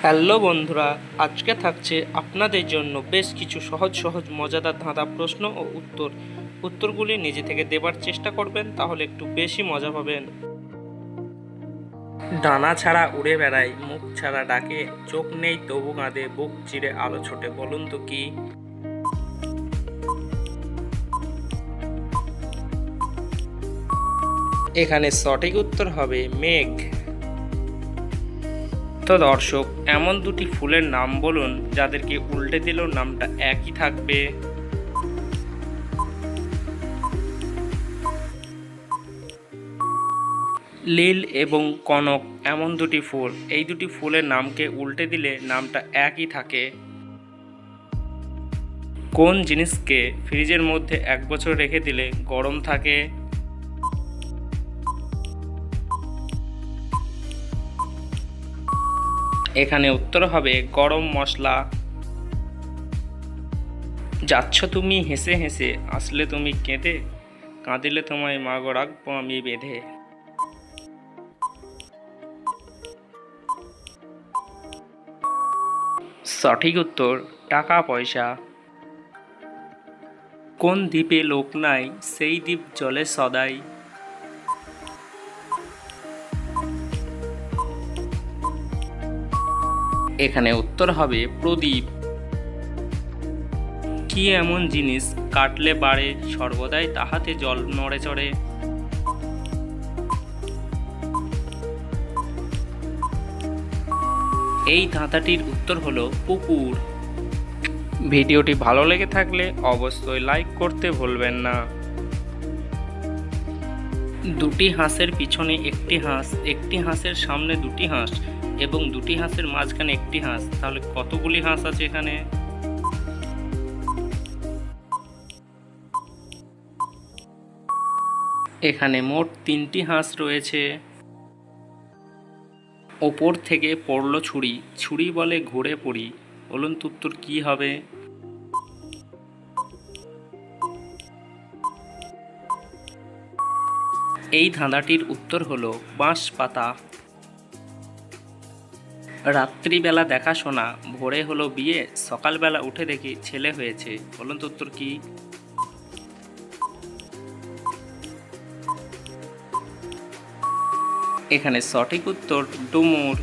Hello বন্ধুরা, আজকে থাকছে আপনাদের জন্য বেশ কিছু সহজ সহজ মজাদার ধাঁধা প্রশ্ন ও উত্তরগুলি নিজে থেকে দেবার চেষ্টা করবেন, তাহলে একটু বেশি মজা পাবেন। ডানা ছাড়া উড়ে বেড়ায়, মুখ ছাড়া ডাকে, চোখ নেই তবু কাঁদে, বুক চিরে আলো ছোটে, বলুন তো কি? এখানে সঠিক উত্তর হবে মেঘ। তো দর্শক, এমন দুটি ফুলের নাম বলুন যাদেরকে উল্টে দিলেও নামটা একই থাকবে। লীল এবং কনক এমন দুটি ফুল, এই দুটি ফুলের নামকে উল্টে দিলে নামটা একই থাকে। কোন জিনিসকে ফ্রিজের মধ্যে 1 বছর রেখে দিলে গরম থাকে? এখানে উত্তর হবে গরম মশলা। যাচ্ছ তুমি হেসে হেসে, আসলে তুমি কেঁদে, কাঁদিলে তোমায় মাগো রাখবো আমি বেঁধে। সঠিক উত্তর টাকা পয়সা। কোন দ্বীপে লোক নাই, সেই দ্বীপ জলে সদাই? এখানে উত্তর হবে প্রদীপ। কি এমন জিনিস কাটলে বাড়ে, সর্বদাই তাহাতে জল নড়ে চড়ে? এই ধাঁধাটির উত্তর হলো পুকুর। ভিডিওটি ভালো লেগে থাকলে অবশ্যই লাইক করতে ভুলবেন না। দুটি হাঁসের পিছনে একটি হাঁস, একটি হাঁসের সামনে দুটি হাঁস এবং দুটি হাঁসের মাঝখানে একটি হাঁস, তাহলে কতগুলি হাঁস আছে এখানে? এখানে মোট 3টি হাঁস রয়েছে। ওপর থেকে পড়ল ছুরি, ছুরি বলে ঘুরে পড়ি, বলুন তো উত্তর কি হবে? এই ধাঁধাটির উত্তর হলো বাঁশ পাতা। রাত্রিবেলা দেখাশোনা, ভোরে হলো বিয়ে, সকালবেলা উঠে দেখি ছেলে হয়েছে, বলুন তো উত্তর কি? এখানে সঠিক উত্তর ডুমুর।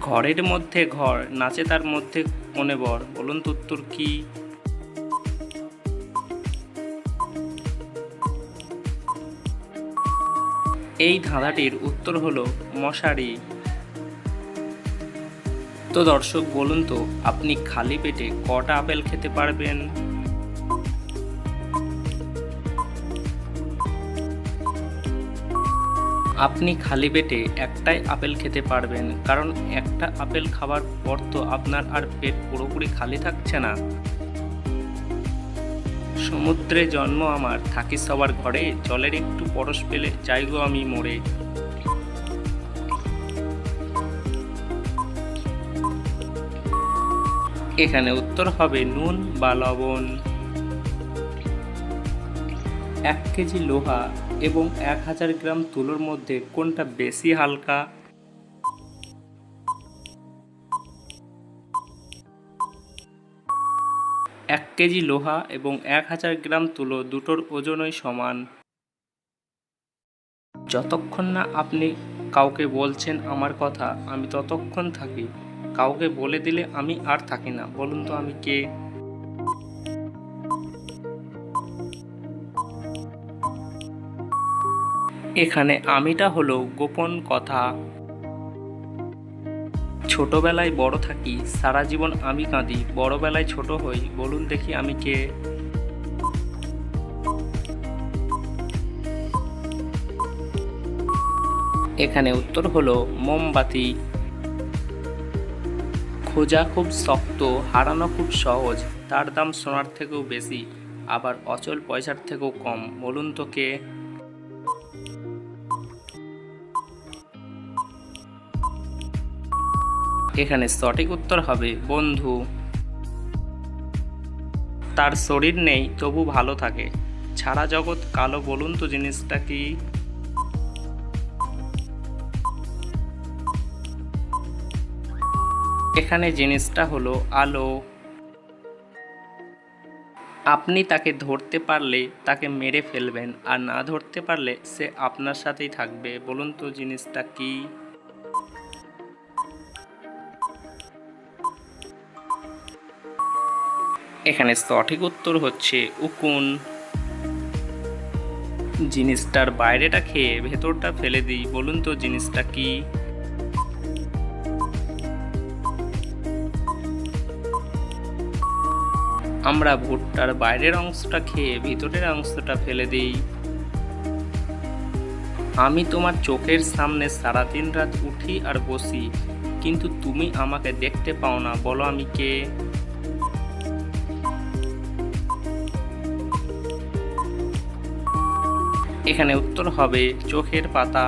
ঘরের মধ্যে ঘর, নাচে তার মধ্যে কোণে বর, বলুন তো উত্তর কি? এই ধাঁধাটির উত্তর হলো মশারি। তো দর্শক, বলুন তো আপনি খালি পেটে কটা আপেল খেতে পারবেন? আপনি খালি পেটে একটাই আপেল খেতে পারবেন, কারণ একটা আপেল খাবার পর তো আপনার আর পেট পুরোপুরি খালি থাকছে না। সমুদ্রে জন্ম আমার, থাকি সবার ঘরে, জলের একটু পরশ পেলে যাই গো আমি মরে। এখানে উত্তর হবে নুন বা লবণ। 1 কেজি লোহা এবং 1000 গ্রাম তুলোর মধ্যে কোনটা বেশি হালকা? এক কেজি লোহা এবং 1000 গ্রাম তুলো দুটোর ওজনই সমান। যতক্ষণ না আপনি কাউকে বলছেন আমার কথা, আমি ততক্ষণ থাকি, কাউকে বলে দিলে আমি আর থাকি না, বলুন তো আমি কে? এখানে আমিটা হলো গোপন কথা। ছোটবেলায় বড় থাকি, সারা জীবন আমি কাঁদি, বড়বেলায় ছোট হই, বলুন দেখি আমি কে? এখানে উত্তর হলো মোমবাতি। খোঁজা খুব শক্ত, হারানো খুব সহজ, তার দাম সোনার থেকেও বেশি, আবার অচল পয়সার থেকেও কম, বলুন তো কে? এখানে সঠিক উত্তর হবে বন্ধু। তার শরীর নেই তবু ভালো থাকে, সারা জগৎ কালো, বলুন তো জিনিসটা কি? এখানে জিনিসটা হলো আলো। আপনি তাকে ধরতে পারলে তাকে মেরে ফেলবেন, আর না ধরতে পারলে সে আপনার সাথেই থাকবে। বলুন তো জিনিসটা কি? এখানে সঠিক উত্তর হচ্ছে উকুন। জিনিসটার বাইরেটা খেয়ে ভেতরটা ফেলে দিই, বলুন তো জিনিসটা কি? আমরা ভুট্টার বাইরের অংশটা খেয়ে ভিতরের অংশটা ফেলে দিই। আমি তোমার চোখের সামনে সারাদিন রাত উঠি আর বসি, কিন্তু তুমি আমাকে দেখতে পাও না, বলো আমি কে? এখানে উত্তর হবে চোখের পাতা।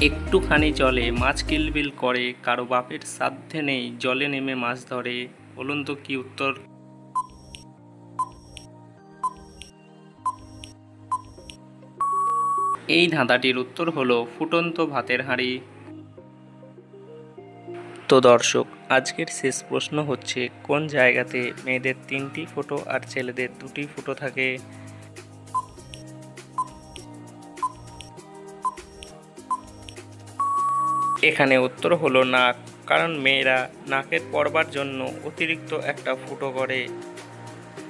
একটুখানি জলে মাছ কিলবিল করে, কারো বাপের সাধ্যে নেই জলে নেমে মাছ ধরে। বলুন তো কি উত্তর? এই ধাঁধাটির উত্তর হলো ফুটন্ত ভাতের হাঁড়ি। তো দর্শক, আজকের শেষ প্রশ্ন হচ্ছে, কোন জায়গাতে মেয়েদের 3টি ফোঁটো আর ছেলেদের 2টি ফোঁটো থাকে? এখানে উত্তর হলো নাক, কারণ মেয়েরা নাকের পরবার জন্য অতিরিক্ত একটা ফুটো করে।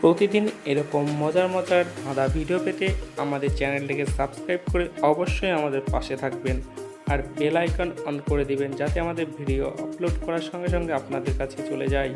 প্রতিদিন এরকম মজার মজার ধাঁধা ভিডিও পেতে আমাদের চ্যানেলটিকে সাবস্ক্রাইব করে অবশ্যই আমাদের পাশে থাকবেন, আর বেল আইকন অন করে দিবেন, যাতে আমাদের ভিডিও আপলোড করার সঙ্গে সঙ্গে আপনাদের কাছে চলে যায়।